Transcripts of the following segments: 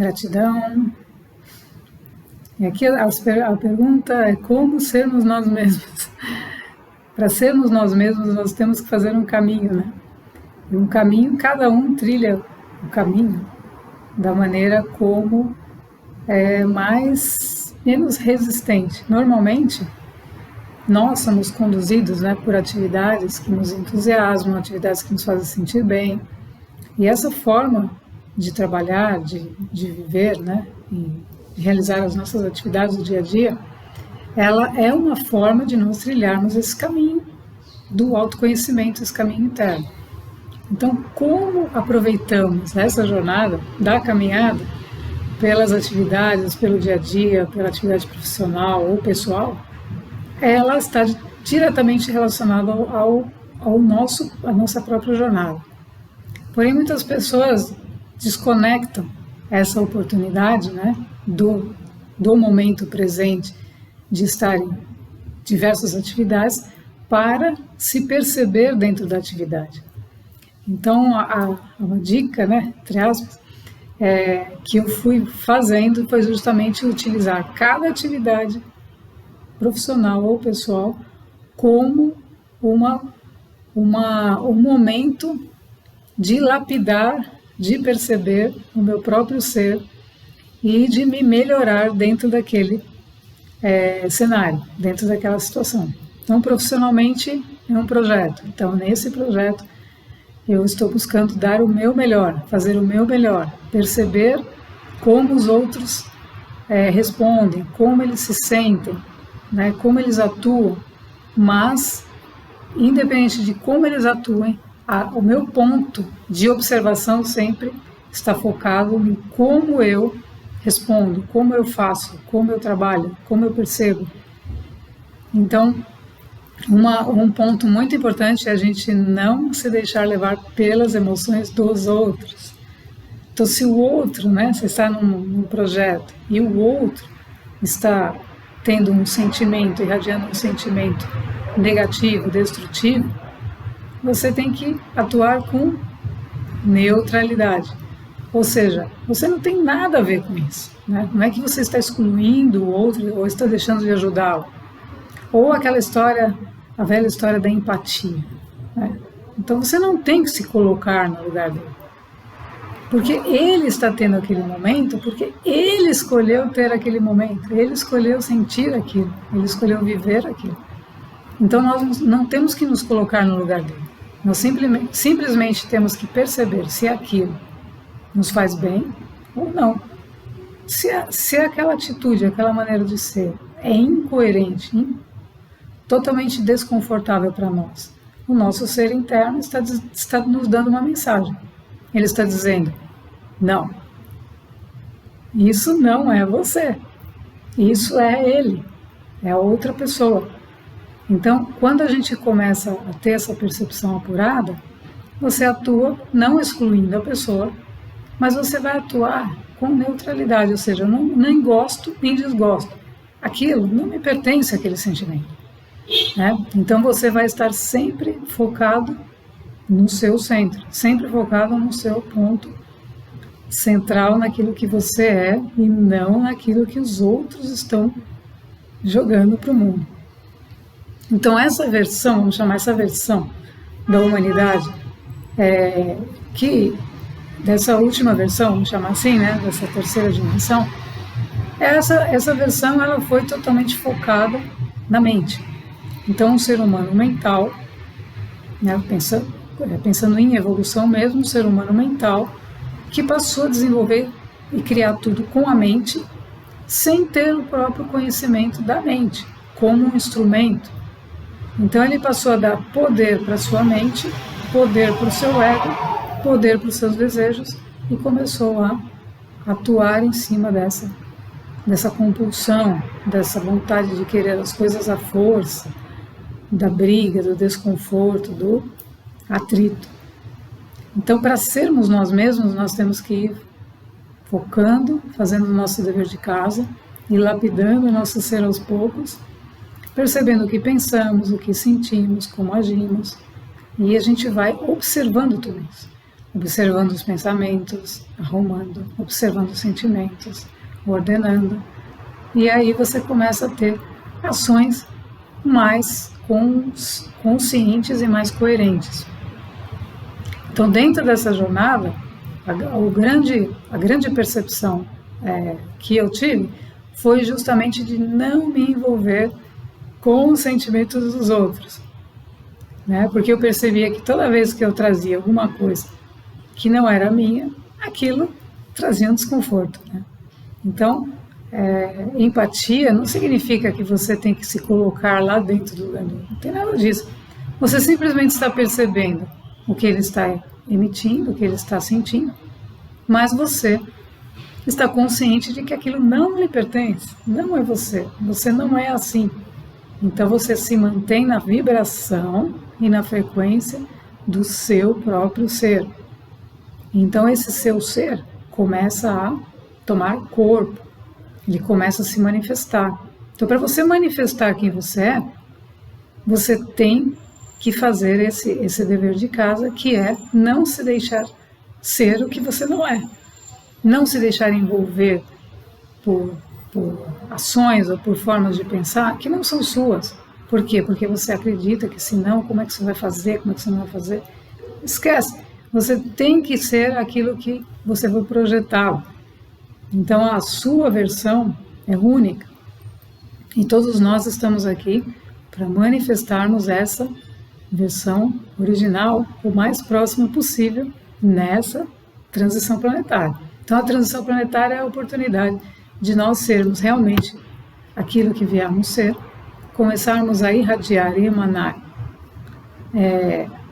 Gratidão. E aqui a pergunta é como sermos nós mesmos. Para sermos nós mesmos, nós temos que fazer um caminho, né? E um caminho, cada um trilha o caminho da maneira como é menos resistente. Normalmente, nós somos conduzidos, né, por atividades que nos entusiasmam, atividades que nos fazem sentir bem. E essa forma de trabalhar, de viver, né, e de realizar as nossas atividades do dia a dia, ela é uma forma de nós trilharmos esse caminho do autoconhecimento, esse caminho interno. Então, como aproveitamos essa jornada da caminhada pelas atividades, pelo dia a dia, pela atividade profissional ou pessoal, ela está diretamente relacionada à nossa própria jornada. Porém, muitas pessoas desconectam essa oportunidade, né, do momento presente de estar em diversas atividades para se perceber dentro da atividade. Então, uma dica, né, entre aspas, que eu fui fazendo foi justamente utilizar cada atividade profissional ou pessoal como um momento de lapidar, de perceber o meu próprio ser e de me melhorar dentro daquele cenário, dentro daquela situação. Então, profissionalmente, é um projeto. Então, nesse projeto, eu estou buscando dar o meu melhor, fazer o meu melhor, perceber como os outros respondem, como eles se sentem, né, como eles atuam, mas, independente de como eles atuem, o meu ponto de observação sempre está focado em como eu respondo, como eu faço, como eu trabalho, como eu percebo. Então, um ponto muito importante é a gente não se deixar levar pelas emoções dos outros. Então, se o outro, né, você está num projeto e o outro está tendo um sentimento, irradiando um sentimento negativo, destrutivo, você tem que atuar com neutralidade. Ou seja, você não tem nada a ver com isso, né? Não é que você está excluindo o outro ou está deixando de ajudá-lo. Ou aquela história, a velha história da empatia, né? Então você não tem que se colocar no lugar dele. Porque ele está tendo aquele momento, porque ele escolheu ter aquele momento, ele escolheu sentir aquilo, ele escolheu viver aquilo. Então nós não temos que nos colocar no lugar dele. Nós simplesmente temos que perceber se aquilo nos faz bem ou não. Se aquela atitude, aquela maneira de ser é incoerente, totalmente desconfortável para nós, o nosso ser interno está nos dando uma mensagem. Ele está dizendo, não, isso não é você, isso é ele, é outra pessoa. Então, quando a gente começa a ter essa percepção apurada, você atua não excluindo a pessoa, mas você vai atuar com neutralidade, ou seja, eu nem gosto nem desgosto. Aquilo não me pertence àquele sentimento, né? Então você vai estar sempre focado no seu centro, sempre focado no seu ponto central, naquilo que você é e não naquilo que os outros estão jogando para o mundo. Então essa versão, vamos chamar essa versão da humanidade, que dessa última versão, vamos chamar assim, né, dessa terceira dimensão, essa versão ela foi totalmente focada na mente. Então um ser humano mental, né, pensando em evolução mesmo, um ser humano mental que passou a desenvolver e criar tudo com a mente, sem ter o próprio conhecimento da mente, como um instrumento. Então ele passou a dar poder para a sua mente, poder para o seu ego, poder para os seus desejos e começou a atuar em cima dessa compulsão, dessa vontade de querer as coisas à força, da briga, do desconforto, do atrito. Então, para sermos nós mesmos, nós temos que ir focando, fazendo o nosso dever de casa e lapidando o nosso ser aos poucos, percebendo o que pensamos, o que sentimos, como agimos, e a gente vai observando tudo isso. observando os pensamentos, arrumando, observando os sentimentos, ordenando. E aí você começa a ter ações mais conscientes e mais coerentes. Então, dentro dessa jornada, a grande percepção que eu tive foi justamente de não me envolver com os sentimentos dos outros, né? Porque eu percebia que toda vez que eu trazia alguma coisa que não era minha, aquilo trazia um desconforto, né? Então, empatia não significa que você tem que se colocar lá dentro do lugar, não tem nada disso. Você simplesmente está percebendo o que ele está emitindo, o que ele está sentindo, mas você está consciente de que aquilo não lhe pertence, não é você não é assim. Então você se mantém na vibração e na frequência do seu próprio ser. Então esse seu ser começa a tomar corpo, ele começa a se manifestar. Então, para você manifestar quem você é, você tem que fazer esse dever de casa, que é não se deixar ser o que você não é. Não se deixar envolver por ações ou por formas de pensar que não são suas. Por quê? Porque você acredita que senão, como é que você vai fazer, como é que você não vai fazer? Esquece. Você tem que ser aquilo que você vai projetar. Então, a sua versão é única. E todos nós estamos aqui para manifestarmos essa versão original o mais próximo possível nessa transição planetária. Então, a transição planetária é a oportunidade de nós sermos realmente aquilo que viemos ser, começarmos a irradiar e emanar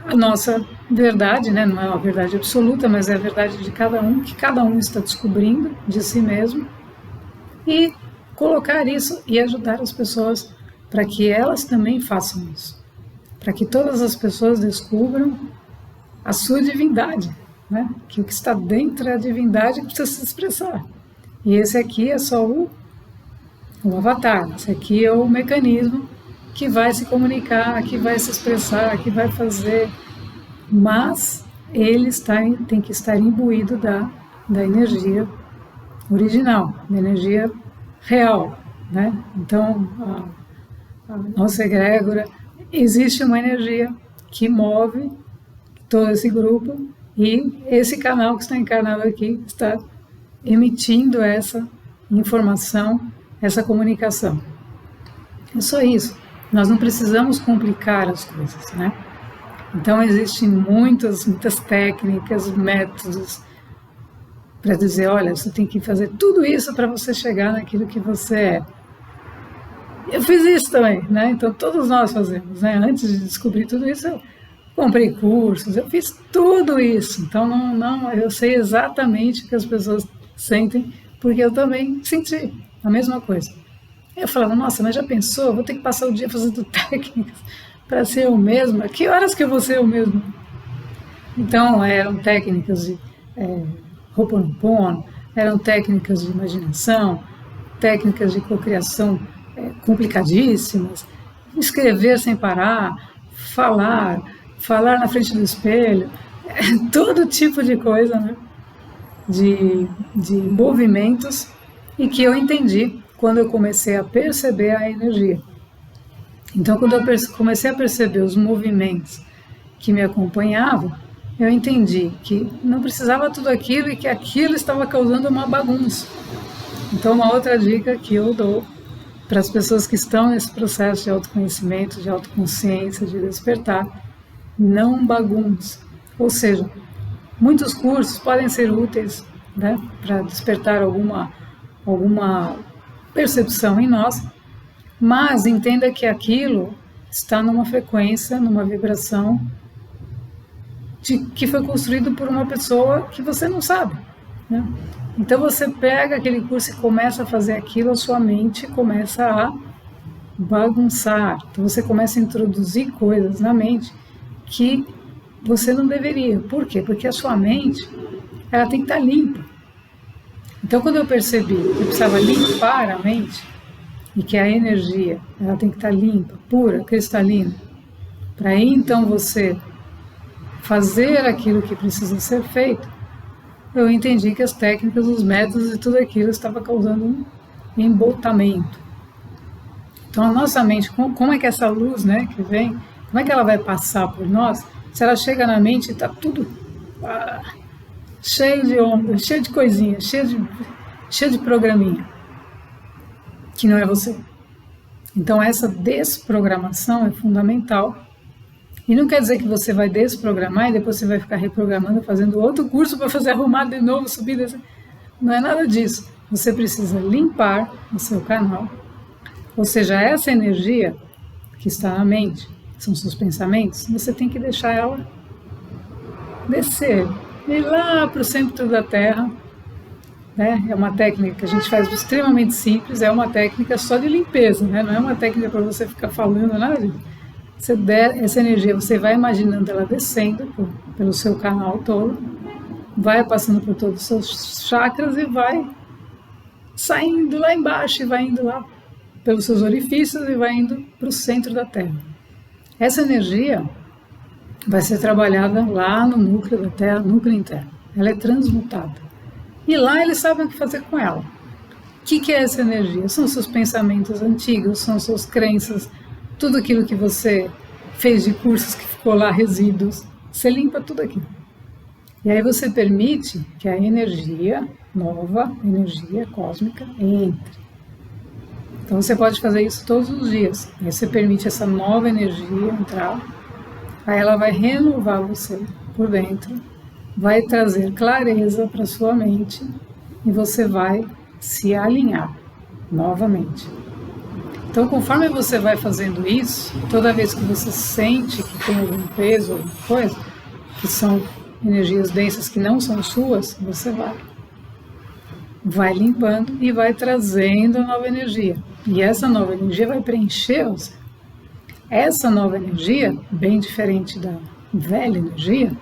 a nossa verdade, né? Não é uma verdade absoluta, mas é a verdade de cada um, que cada um está descobrindo de si mesmo, e colocar isso e ajudar as pessoas para que elas também façam isso, para que todas as pessoas descubram a sua divindade, né? Que o que está dentro é a divindade que precisa se expressar. E esse aqui é só o avatar, esse aqui é o mecanismo que vai se comunicar, que vai se expressar, que vai fazer, mas ele tem que estar imbuído da energia original, da energia real, né? Então, a nossa egrégora, existe uma energia que move todo esse grupo, e esse canal que está encarnado aqui está emitindo essa informação, essa comunicação. É só isso. Nós não precisamos complicar as coisas, né? Então, existem muitas técnicas, métodos para dizer, olha, você tem que fazer tudo isso para você chegar naquilo que você é. Eu fiz isso também, né? Então, todos nós fazemos, né? Antes de descobrir tudo isso, eu comprei cursos, eu fiz tudo isso. Então, eu sei exatamente o que as pessoas sentem, porque eu também senti a mesma coisa. Eu falava, nossa, mas já pensou? Eu vou ter que passar o dia fazendo técnicas para ser eu mesma? Que horas que eu vou ser eu mesma? Então, eram técnicas de Ho'oponopono, eram técnicas de imaginação, técnicas de cocriação complicadíssimas, escrever sem parar, falar na frente do espelho, todo tipo de coisa, né? de movimentos, e que eu entendi quando eu comecei a perceber a energia. Então, quando eu comecei a perceber os movimentos que me acompanhavam, eu entendi que não precisava tudo aquilo e que aquilo estava causando uma bagunça. Então, uma outra dica que eu dou para as pessoas que estão nesse processo de autoconhecimento, de autoconsciência, de despertar, não bagunce. Ou seja, muitos cursos podem ser úteis, né, para despertar alguma percepção em nós, mas entenda que aquilo está numa frequência, numa vibração que foi construído por uma pessoa que você não sabe, né? Então você pega aquele curso e começa a fazer aquilo, a sua mente começa a bagunçar. Então você começa a introduzir coisas na mente que você não deveria. Por quê? Porque a sua mente, ela tem que estar limpa. Então, quando eu percebi que eu precisava limpar a mente, e que a energia, ela tem que estar limpa, pura, cristalina, para aí então você fazer aquilo que precisa ser feito, eu entendi que as técnicas, os métodos e tudo aquilo estava causando um embotamento. Então a nossa mente, como é que essa luz, né, que vem, como é que ela vai passar por nós, se ela chega na mente e está tudo cheio de ondas, cheio de coisinhas, cheio de programinha, que não é você. Então essa desprogramação é fundamental. E não quer dizer que você vai desprogramar e depois você vai ficar reprogramando, fazendo outro curso para fazer arrumar de novo, subir. Não é nada disso. Você precisa limpar o seu canal. Ou seja, essa energia que está na mente, são seus pensamentos, você tem que deixar ela descer, ir lá para o centro da Terra. Né? É uma técnica que a gente faz extremamente simples, é uma técnica só de limpeza, né? Não é uma técnica para você ficar falando nada disso. Essa energia, você vai imaginando ela descendo pelo seu canal todo, vai passando por todos os seus chakras e vai saindo lá embaixo e vai indo lá pelos seus orifícios e vai indo para o centro da Terra. Essa energia vai ser trabalhada lá no núcleo da Terra, núcleo interno. Ela é transmutada. E lá eles sabem o que fazer com ela. O que é essa energia? São seus pensamentos antigos, são suas crenças, tudo aquilo que você fez de cursos que ficou lá, resíduos, você limpa tudo aquilo. E aí você permite que a energia nova, energia cósmica, entre. Então você pode fazer isso todos os dias. Aí você permite essa nova energia entrar, aí ela vai renovar você por dentro, vai trazer clareza para sua mente e você vai se alinhar novamente. Então, conforme você vai fazendo isso, toda vez que você sente que tem algum peso, alguma coisa, que são energias densas que não são suas, você vai limpando e vai trazendo a nova energia. E essa nova energia vai preencher você. Essa nova energia, bem diferente da velha energia,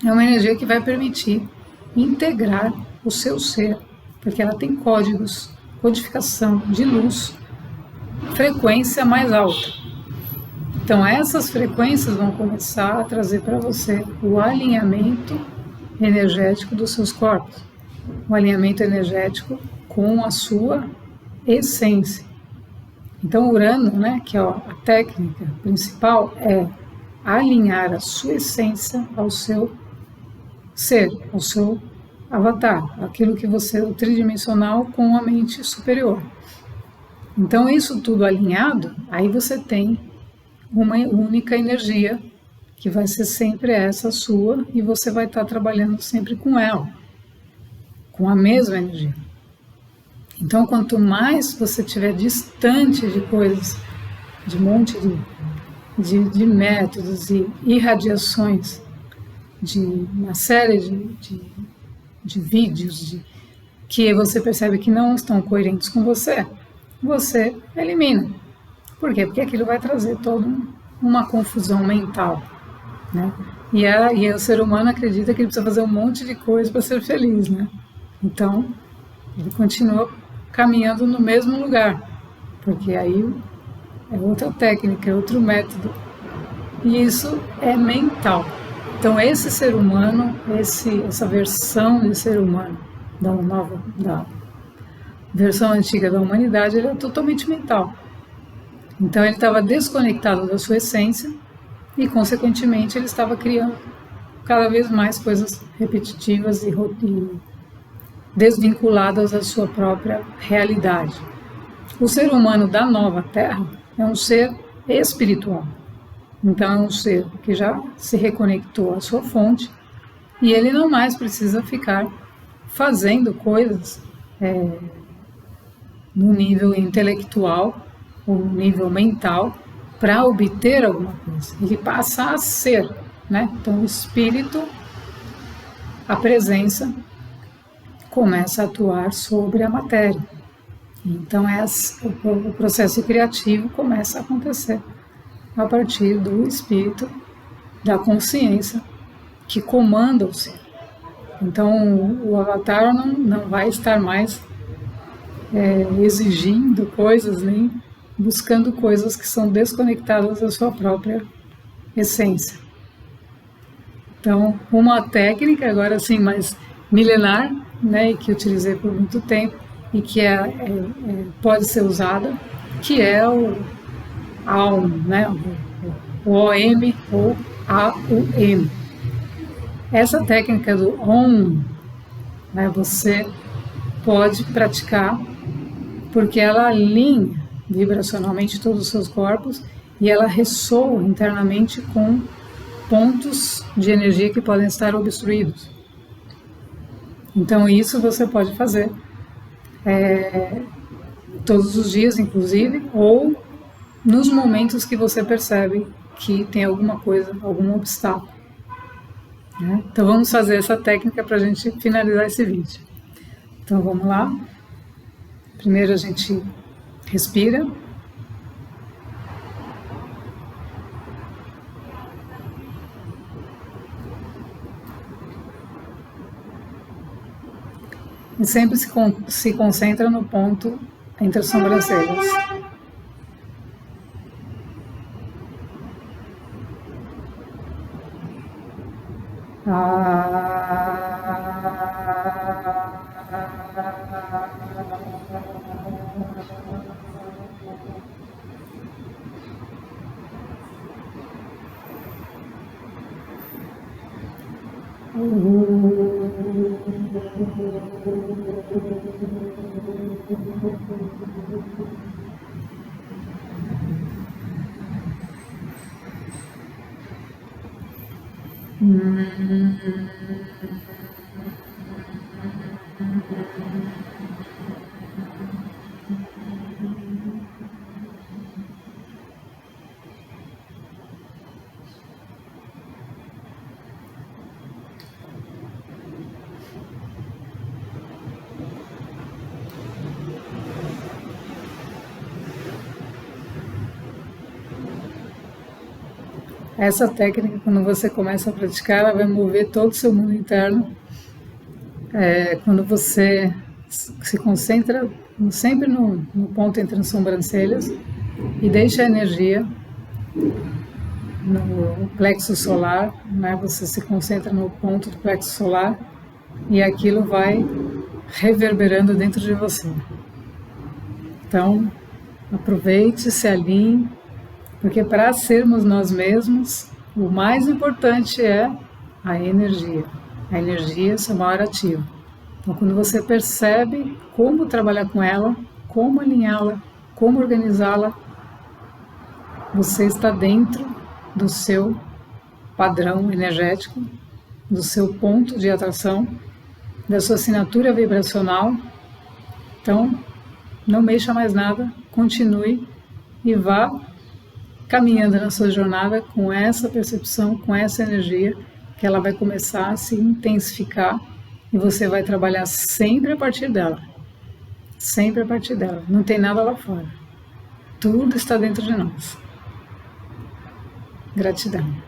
é uma energia que vai permitir integrar o seu ser, porque ela tem códigos, codificação de luz, frequência mais alta. Então essas frequências vão começar a trazer para você o alinhamento energético dos seus corpos, o alinhamento energético com a sua essência. Então Urano, né, que é a técnica principal, é alinhar a sua essência ao seu ser, ao seu avatar, aquilo que você é o tridimensional com a mente superior. Então isso tudo alinhado, aí você tem uma única energia que vai ser sempre essa sua e você vai estar trabalhando sempre com ela, com a mesma energia. Então quanto mais você estiver distante de coisas, de um monte de métodos e irradiações, de uma série de vídeos que você percebe que não estão coerentes com você elimina. Por quê? Porque aquilo vai trazer toda uma confusão mental, né? E o ser humano acredita que ele precisa fazer um monte de coisa para ser feliz, né? Então, ele continua caminhando no mesmo lugar, porque aí é outra técnica, é outro método. E isso é mental. Então, esse ser humano, essa versão de ser humano, da versão antiga da humanidade, ele é totalmente mental. Então ele estava desconectado da sua essência e, consequentemente, ele estava criando cada vez mais coisas repetitivas e desvinculadas da sua própria realidade. O ser humano da nova Terra é um ser espiritual. Então é um ser que já se reconectou à sua fonte e ele não mais precisa ficar fazendo coisas no nível intelectual ou no nível mental para obter alguma coisa. Ele passa a ser, né? Então o espírito, a presença, começa a atuar sobre a matéria. Então o processo criativo começa a acontecer a partir do espírito, da consciência que comanda o ser. Então o avatar não vai estar mais exigindo coisas, nem buscando coisas que são desconectadas da sua própria essência. Então, uma técnica, agora sim, mais milenar, né, e que utilizei por muito tempo e que pode ser usada, que é o AUM, né, o OM ou AUM. Essa técnica do OM, né, você pode praticar porque ela alinha vibracionalmente todos os seus corpos e ela ressoa internamente com pontos de energia que podem estar obstruídos. Então isso você pode fazer todos os dias, inclusive, ou nos momentos que você percebe que tem alguma coisa, algum obstáculo. Né? Então vamos fazer essa técnica para a gente finalizar esse vídeo. Então vamos lá. Primeiro a gente respira. E sempre se concentra no ponto entre as sobrancelhas. Essa técnica, quando você começa a praticar, ela vai mover todo o seu mundo interno. Quando você se concentra sempre no ponto entre as sobrancelhas e deixa a energia no plexo solar, né? Você se concentra no ponto do plexo solar e aquilo vai reverberando dentro de você. Então, aproveite, se alinhe, porque para sermos nós mesmos, o mais importante é a energia. A energia é o seu maior ativo. Então, quando você percebe como trabalhar com ela, como alinhá-la, como organizá-la, você está dentro do seu padrão energético, do seu ponto de atração, da sua assinatura vibracional. Então, não mexa mais nada, continue e vá caminhando na sua jornada com essa percepção, com essa energia, que ela vai começar a se intensificar e você vai trabalhar sempre a partir dela. Sempre a partir dela. Não tem nada lá fora. Tudo está dentro de nós. Gratidão.